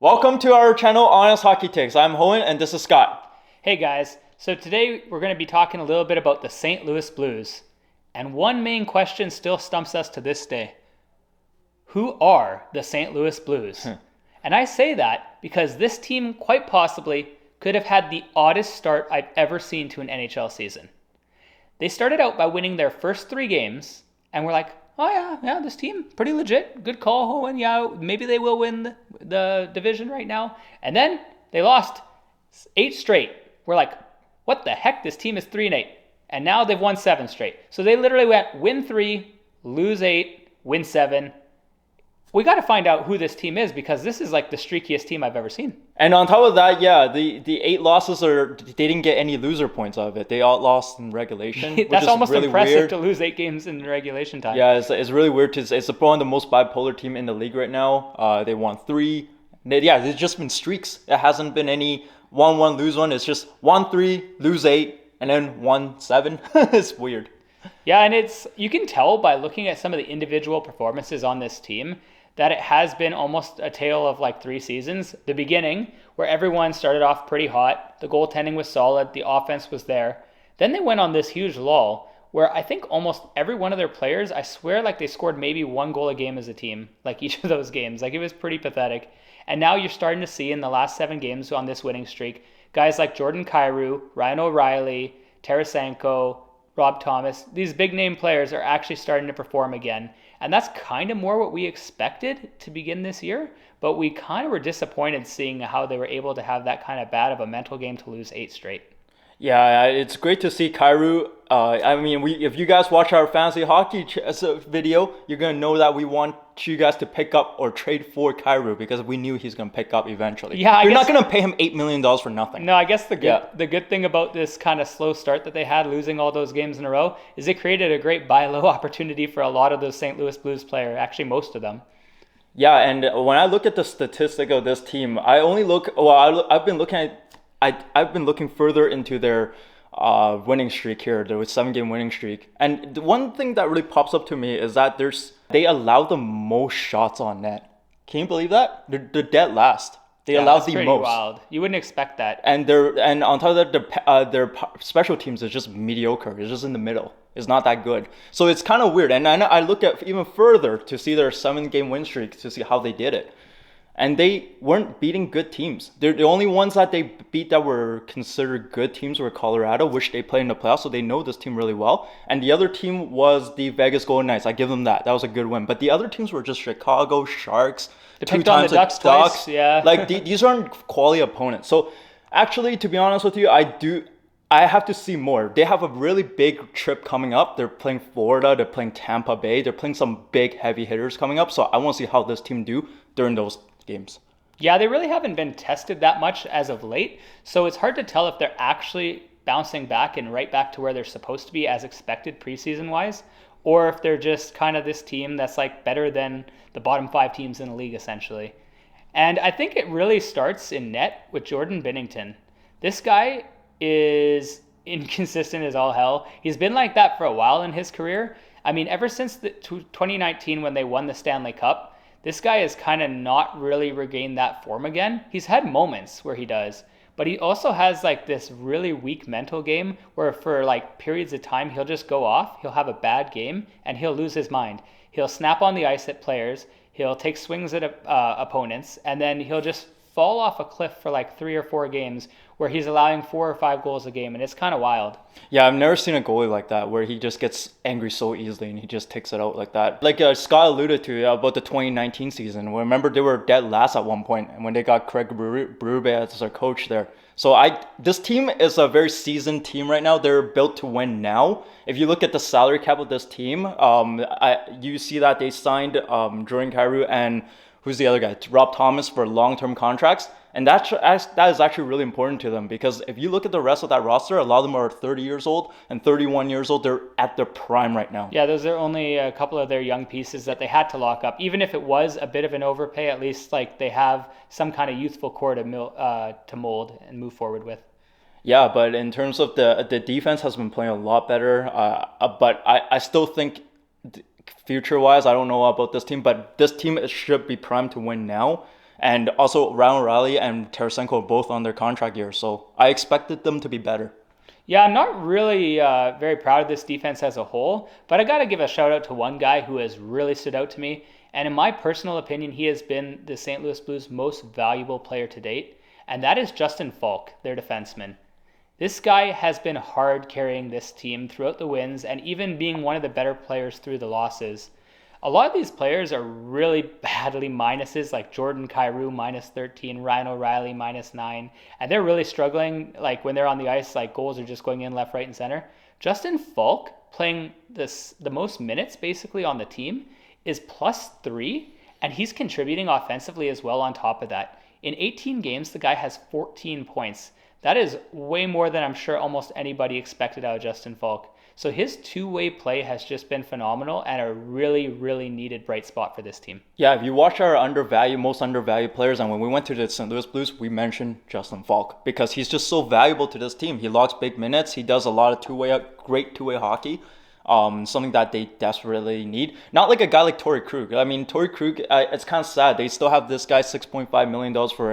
Welcome to our channel, Honest Hockey Takes. I'm Howin and this is Scott. Hey guys, so today we're going to be talking a little bit about the St. Louis Blues. And one main question still stumps us to this day. Who are the St. Louis Blues? And I say that because this team quite possibly could have had the oddest start I've ever seen to an NHL season. They started out by winning their first 3 games, and we're like, oh yeah, this team, pretty legit. Good call, Hoenn. Yeah, maybe they will win the division right now. And then they lost 8 straight. We're like, what the heck? This team is 3-8. And now they've won 7 straight. So they literally went win 3, lose 8, win 7. We got to find out who this team is because this is like the streakiest team I've ever seen. And on top of that, the 8 losses they didn't get any loser points out of it. They all lost in regulation. That's which is almost really impressive weird. to lose 8 games in regulation time. Yeah, it's really weird. It's probably the most bipolar team in the league right now. They won 3. It's just been streaks. It hasn't been any 1-1, lose 1. It's just 1-3, lose 8, and then 1-7. It's weird. Yeah, and you can tell by looking at some of the individual performances on this team that it has been almost a tale of like 3 seasons. The beginning, where everyone started off pretty hot, the goaltending was solid, the offense was there. Then they went on this huge lull where I think almost every one of their players, I swear like they scored maybe 1 goal a game as a team, like each of those games. Like it was pretty pathetic. And now you're starting to see in the last 7 games on this winning streak, guys like Jordan Kyrou, Ryan O'Reilly, Tarasenko, Rob Thomas, these big name players are actually starting to perform again. And that's kind of more what we expected to begin this year, but we kind of were disappointed seeing how they were able to have that kind of bad of a mental game to lose 8 straight. Yeah, it's great to see Kyrou. If you guys watch our fantasy hockey video, you're gonna know that we want you guys to pick up or trade for Kyrou because we knew he's gonna pick up eventually. Yeah, you're not gonna pay him $8 million for nothing. No, I guess the good thing about this kind of slow start that they had, losing all those games in a row, is it created a great buy low opportunity for a lot of those St. Louis Blues players. Actually, most of them. Yeah, and when I look at the statistic of this team, I only look. Well, I've been looking further into their winning streak here, their 7-game winning streak. And the one thing that really pops up to me is that they allow the most shots on net. Can you believe that? They're dead last. They allow the pretty most. Wild. You wouldn't expect that. And on top of that, their special teams is just mediocre. It's just in the middle. It's not that good. So it's kind of weird. And I look at even further to see their 7-game win streak to see how they did it. And they weren't beating good teams. The only ones that they beat that were considered good teams were Colorado, which they played in the playoffs, so they know this team really well. And the other team was the Vegas Golden Knights. I give them that. That was a good win. But the other teams were just Chicago, Sharks, They picked on the Ducks twice. Yeah. Like these aren't quality opponents. So actually, to be honest with you, I have to see more. They have a really big trip coming up. They're playing Florida. They're playing Tampa Bay. They're playing some big heavy hitters coming up. So I want to see how this team do during those games. Yeah, they really haven't been tested that much as of late, so it's hard to tell if they're actually bouncing back and right back to where they're supposed to be as expected preseason wise, or if they're just kind of this team that's like better than the bottom 5 teams in the league essentially. And I think it really starts in net with Jordan Binnington. This guy is inconsistent as all hell. He's been like that for a while in his career. I mean, ever since 2019 when they won the Stanley Cup, this guy has kind of not really regained that form again. He's had moments where he does, but he also has like this really weak mental game where for like periods of time he'll just go off, he'll have a bad game, and he'll lose his mind. He'll snap on the ice at players, he'll take swings at opponents, and then he'll just fall off a cliff for like 3 or 4 games where he's allowing 4 or 5 goals a game, and it's kind of wild. Yeah, I've never seen a goalie like that where he just gets angry so easily and he just takes it out like that. Like Scott alluded to about the 2019 season. Remember, they were dead last at one point, and when they got Craig Berube as their coach there. So this team is a very seasoned team right now. They're built to win now. If you look at the salary cap of this team, you see that they signed Jordan Kyrou and who's the other guy? Rob Thomas for long-term contracts. And that is actually really important to them because if you look at the rest of that roster, a lot of them are 30 years old and 31 years old. They're at their prime right now. Yeah, those are only a couple of their young pieces that they had to lock up. Even if it was a bit of an overpay, at least like they have some kind of youthful core to mold and move forward with. Yeah, but in terms of the defense has been playing a lot better. But I still think future-wise, I don't know about this team, but this team should be primed to win now. And also, Ryan O'Reilly and Tarasenko are both on their contract year, so I expected them to be better. Yeah, I'm not really very proud of this defense as a whole, but I got to give a shout out to one guy who has really stood out to me. And in my personal opinion, he has been the St. Louis Blues' most valuable player to date, and that is Justin Falk, their defenseman. This guy has been hard carrying this team throughout the wins and even being one of the better players through the losses. A lot of these players are really badly minuses, like Jordan Kyrou minus 13, Ryan O'Reilly minus 9, and they're really struggling. Like when they're on the ice, like goals are just going in left, right, and center. Justin Falk, playing the most minutes basically on the team, is +3, and he's contributing offensively as well on top of that. In 18 games, the guy has 14 points. That is way more than I'm sure almost anybody expected out of Justin Falk. So his two-way play has just been phenomenal and a really, really needed bright spot for this team. Yeah, if you watch our most undervalued players, and when we went to the St. Louis Blues, we mentioned Justin Falk because he's just so valuable to this team. He logs big minutes. He does a lot of great two-way hockey. Something that they desperately need. Not like a guy like Torrey Krug. I mean, Torrey Krug, it's kind of sad. They still have this guy $6.5 million for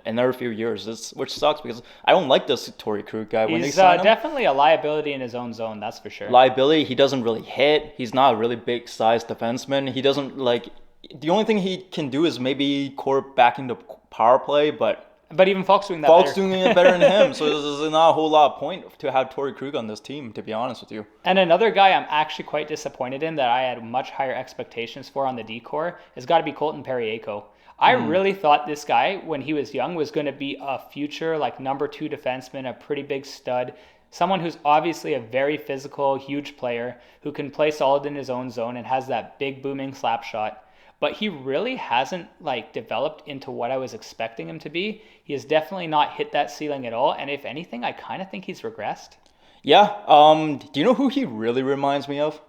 another few years, which sucks because I don't like this Torrey Krug guy. When they He's sign him, definitely a liability in his own zone, that's for sure. liability, he doesn't really hit. He's not a really big sized defenseman. He doesn't like, the only thing he can do is maybe quarterbacking the power play, but even Falk's doing that Falk's better. doing it better than him, so there's not a whole lot of point to have Torrey Krug on this team, to be honest with you. And another guy I'm actually quite disappointed in that I had much higher expectations for on the D-core has got to be Colton Parayko. I really thought this guy, when he was young, was going to be a future like number 2 defenseman, a pretty big stud, someone who's obviously a very physical, huge player who can play solid in his own zone and has that big booming slap shot. But he really hasn't like developed into what I was expecting him to be. He has definitely not hit that ceiling at all. And if anything, I kind of think he's regressed. Yeah, do you know who he really reminds me of?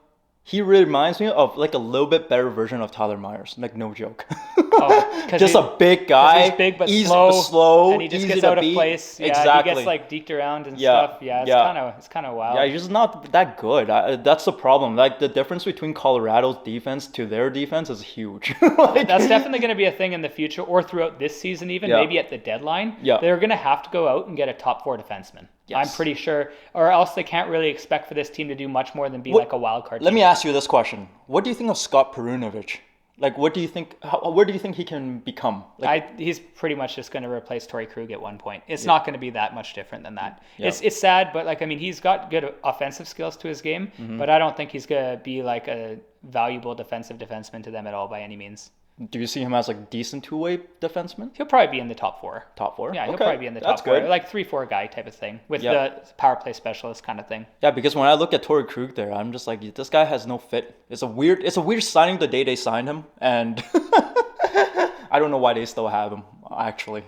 He reminds me of like a little bit better version of Tyler Myers. Like, no joke. Oh, just a big guy. He's big but easy, slow, and he just easy gets to out of beat. place. Yeah, Exactly. he gets like deked around and Yeah, stuff. Yeah, yeah. it's kind of wild. Yeah, he's just not that good. That's the problem. Like, the difference between Colorado's defense to their defense is huge. Like, That's definitely going to be a thing in the future or throughout this season even, Yeah. maybe at the deadline. Yeah. They're going to have to go out and get a top 4 defenseman. Yes. I'm pretty sure, or else they can't really expect for this team to do much more than be like a wild card Let team. me ask you this question: what do you think of Scott Perunovich? Like, what do you think? Where do you think he can become? Like, He's pretty much just going to replace Torrey Krug at one point. It's not going to be that much different than that. Yeah. It's sad, but like I mean, he's got good offensive skills to his game, but I don't think he's going to be like a valuable defensive defenseman to them at all by any means. do you see him as like decent two-way defenseman? He'll probably be in the top 4. Top 4? Yeah, he'll Okay, probably be in the that's top 4, good. like 3-4 guy type of thing with Yeah. the power play specialist kind of thing. Yeah, because when I look at Torrey Krug there, I'm just like, this guy has no fit. It's a weird signing the day they signed him, and I don't know why they still have him, actually.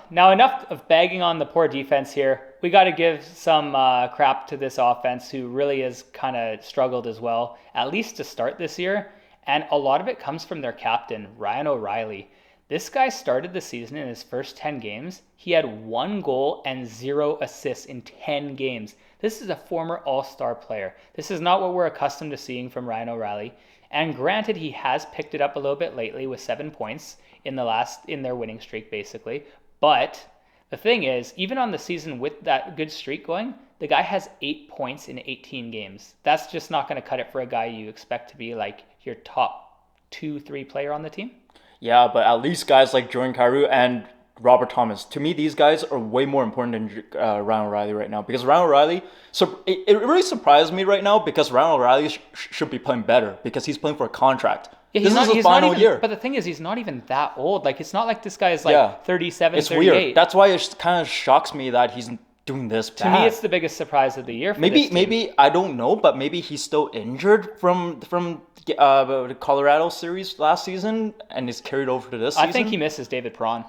Now, enough of bagging on the poor defense here. We got to give some crap to this offense, who really has kind of struggled as well, at least to start this year. And a lot of it comes from their captain, Ryan O'Reilly. This guy started the season in his first 10 games. He had 1 goal and 0 assists in 10 games. This is a former all-star player. This is not what we're accustomed to seeing from Ryan O'Reilly. And granted, he has picked it up a little bit lately with 7 points in their winning streak, basically. But the thing is, even on the season with that good streak going, the guy has 8 points in 18 games. That's just not going to cut it for a guy you expect to be like your top 2-3 player on the team. Yeah, but at least guys like Jordan Kyrou and Robert Thomas, to me, these guys are way more important than Ryan O'Reilly right now. Because Ryan O'Reilly, so it really surprised me right now because Ryan O'Reilly should be playing better because he's playing for a contract. Yeah, this is his final year. But the thing is, he's not even that old. Like, it's not like this guy is like Yeah. 37, It's 38. weird. That's why it kind of shocks me that he's doing this To bad. me, it's the biggest surprise of the year for this team. Maybe I don't know, but maybe he's still injured from the Colorado series last season and is carried over to this season. I think he misses David Perron.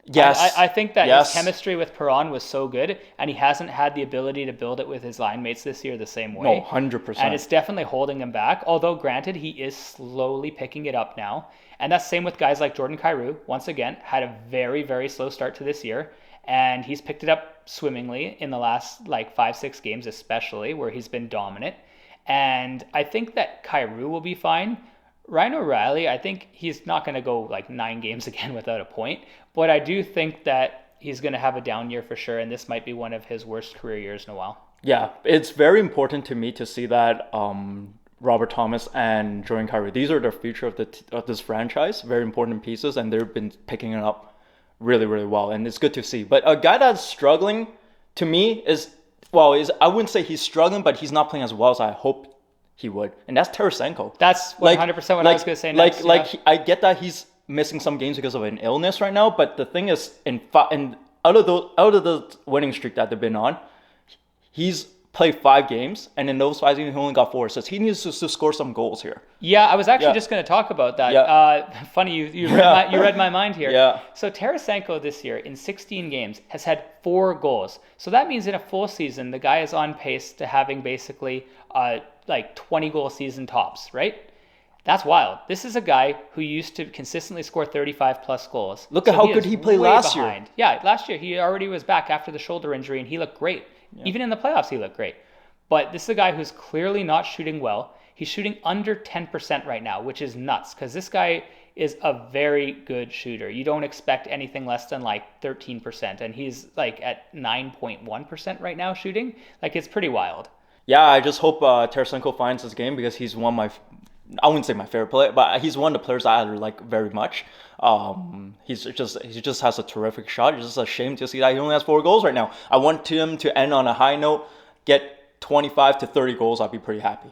Yes. I think that Yes. his chemistry with Perron was so good, and he hasn't had the ability to build it with his line mates this year the same way. No, 100%. And it's definitely holding him back. Although, granted, he is slowly picking it up now. And that's same with guys like Jordan Kyrou. Once again, had a very, very slow start to this year. And he's picked it up swimmingly in the last like 5-6 games, especially where he's been dominant. And I think that Kyrou will be fine. Ryan O'Reilly, I think he's not going to go like 9 games again without a point, but I do think that he's going to have a down year for sure, and this might be one of his worst career years in a while. Yeah, it's very important to me to see that Robert Thomas and Jordan Kyrou, these are the future of this franchise, very important pieces, and they've been picking it up really, really well, and it's good to see. But a guy that's struggling to me is I wouldn't say he's struggling, but he's not playing as well as I hope he would, and that's Tarasenko. That's 100% what I was going to say next. I get that he's missing some games because of an illness right now, but the thing is, out of the winning streak that they've been on, he's played 5 games, and in those 5 games, he only got 4 assists. He needs to score some goals here. Yeah, I was actually just going to talk about that. Yeah. Funny, you read my mind here. Yeah. So Tarasenko this year, in 16 games, has had 4 goals. So that means in a full season, the guy is on pace to having basically like 20-goal season tops, right? That's wild. This is a guy who used to consistently score 35-plus goals. Look at how good he played last year. Yeah, last year he already was back after the shoulder injury, and he looked great. Yeah. Even in the playoffs, he looked great. But this is a guy who's clearly not shooting well. He's shooting under 10% right now, which is nuts, because this guy is a very good shooter. You don't expect anything less than like 13%, and he's like at 9.1% right now shooting. Like, it's pretty wild. Yeah, I just hope Tarasenko finds his game, because he's one of I wouldn't say my favorite player, but he's one of the players I like very much. He just has a terrific shot. It's just a shame to see that he only has 4 goals right now. I want him to end on a high note, get 25 to 30 goals. I'd be pretty happy.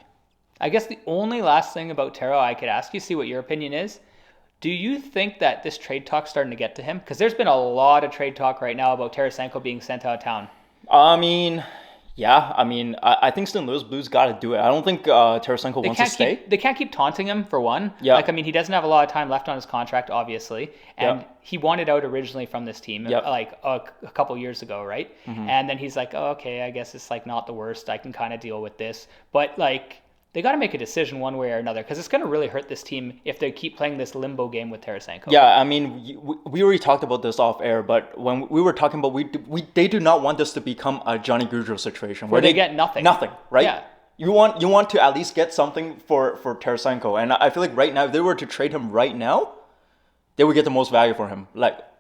I guess the only last thing about Taro I could ask you, see what your opinion is. Do you think that this trade talk's starting to get to him? Because there's been a lot of trade talk right now about Tarasenko being sent out of town. Yeah, I think St. Louis Blues got to do it. I don't think Tarasenko wants to stay. They can't keep taunting him, for one. Yeah. He doesn't have a lot of time left on his contract, obviously. And he wanted out originally from this team, a couple years ago, right? Mm-hmm. And then he's like, oh, okay, I guess it's like not the worst. I can kind of deal with this. But they got to make a decision one way or another, because it's going to really hurt this team if they keep playing this limbo game with Tarasenko. Yeah, we already talked about this off air, but when we were talking about they do not want this to become a Johnny Gaudreau situation where they get nothing. Nothing, right? Yeah. You want to at least get something for Tarasenko, and I feel like right now, if they were to trade him right now, they would get the most value for him.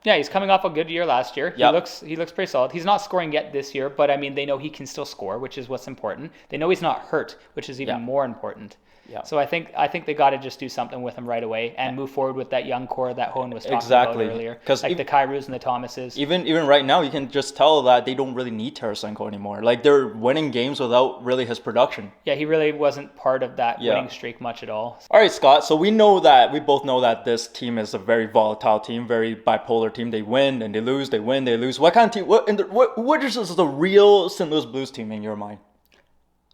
Yeah, he's coming off a good year last year. Yep. He looks pretty solid. He's not scoring yet this year, but they know he can still score, which is what's important. They know he's not hurt, which is even more important. Yeah. So I think they got to just do something with him right away and move forward with that young core that Howin was talking about earlier. Like the Kyrous and the Thomases. Even right now, you can just tell that they don't really need Tarasenko anymore. Like, they're winning games without really his production. Yeah, he really wasn't part of that winning streak much at all. All right, Scott. So we both know that this team is a very volatile team, very bipolar team. They win and they lose. They win, they lose. What kind of team? What is the real St. Louis Blues team in your mind?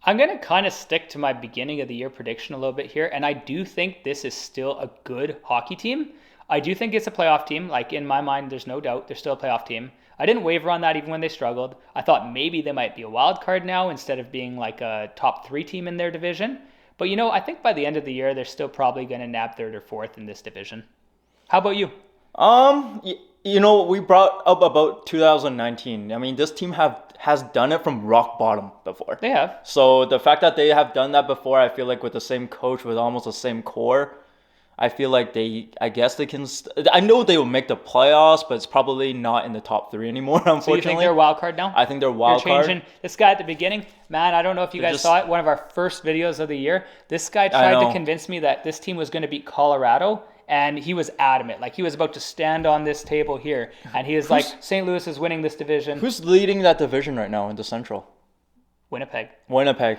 I'm going to kind of stick to my beginning of the year prediction a little bit here, and I do think this is still a good hockey team. I do think it's a playoff team. Like, in my mind, there's no doubt they're still a playoff team. I didn't waver on that even when they struggled. I thought maybe they might be a wild card now instead of being like a top 3 team in their division. But, I think by the end of the year, they're still probably going to nab 3rd or 4th in this division. How about you? We brought up about 2019. This team has done it from rock bottom before. They have. So the fact that they have done that before, I feel like with the same coach, with almost the same core, I feel like I guess they can. I know they will make the playoffs, but it's probably not in the top 3 anymore, unfortunately. So you think they're a wild card now? I think they're wild card. Changing this guy at the beginning. Man, I don't know if you guys saw it. One of our first videos of the year. This guy tried to convince me that this team was going to beat Colorado. And he was adamant. Like, he was about to stand on this table here. And he was like, St. Louis is winning this division. Who's leading that division right now in the Central? Winnipeg.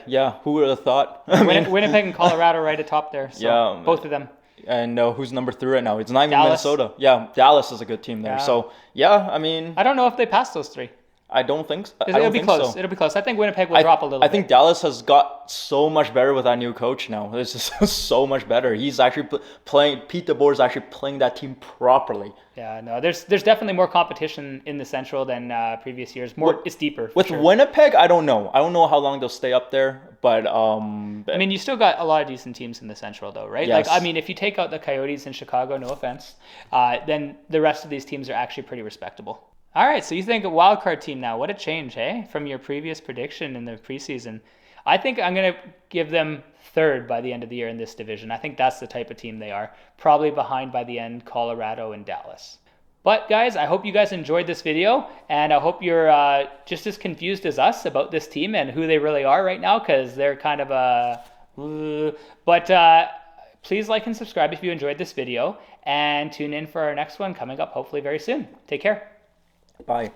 Yeah. Who would have thought? Winnipeg and Colorado right atop there. So yeah. Both of them. And who's number 3 right now? It's not even Minnesota. Yeah, Dallas is a good team there. Yeah. So, yeah, I don't know if they passed those 3. I don't think so. It'll be close. So. It'll be close. I think Winnipeg will drop a little bit. I think Dallas has got so much better with that new coach now. It's just so much better. He's actually playing. Pete DeBoer is actually playing that team properly. Yeah, no, there's definitely more competition in the Central than previous years. It's deeper. With Winnipeg, I don't know. I don't know how long they'll stay up there, but you still got a lot of decent teams in the Central, though, right? Yes. If you take out the Coyotes in Chicago, no offense, then the rest of these teams are actually pretty respectable. All right, so you think a wild card team now. What a change, hey? From your previous prediction in the preseason. I think I'm going to give them third by the end of the year in this division. I think that's the type of team they are. Probably behind by the end, Colorado and Dallas. But guys, I hope you guys enjoyed this video, and I hope you're just as confused as us about this team and who they really are right now, because they're kind of a... But please like and subscribe if you enjoyed this video, and tune in for our next one coming up hopefully very soon. Take care. Bye.